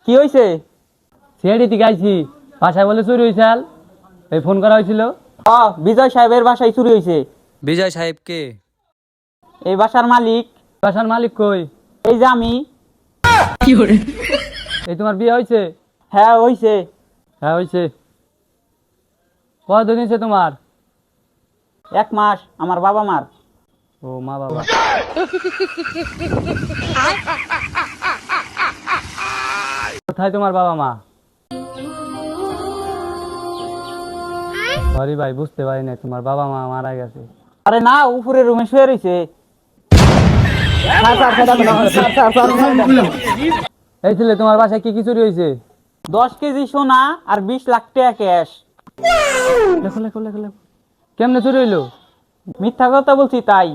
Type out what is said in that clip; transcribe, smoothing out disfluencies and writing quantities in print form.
কি হয়েছে? সিআইডি থেকে আইছি, বাসায় বলে চুরি হয়েছে। এই ফোন করা হয়েছিল। বিজয় সাহেবের বাসায় চুরি হয়েছে। বিজয় সাহেব কে? এই বাসার মালিক। বাসার মালিক কই? এই যে আমি। এই তোমার বিয়ে হয়েছে? হ্যাঁ হয়েছে। হ্যাঁ হয়েছে। কতদিন হয়েছে তোমার? 1 মাস আমার বাবা মার। ও মা বাবা। কোথায় তোমার বাবা মা? সরি ভাই, বুঝতে পারি না, তোমার বাবা মা মারা গেছে। আরে না, উপরের রুমে শুয়ে রয়েছে। এই ছেলে, তোমার বাসায় কি কি চুরি হয়েছে? 10 কেজি সোনা আর 20 লাখ টাকা ক্যাশ। লেখো লেখো লেখো লেখো। কেমনে চুরি হইলো? মিথ্যা কথা বলছি তাই।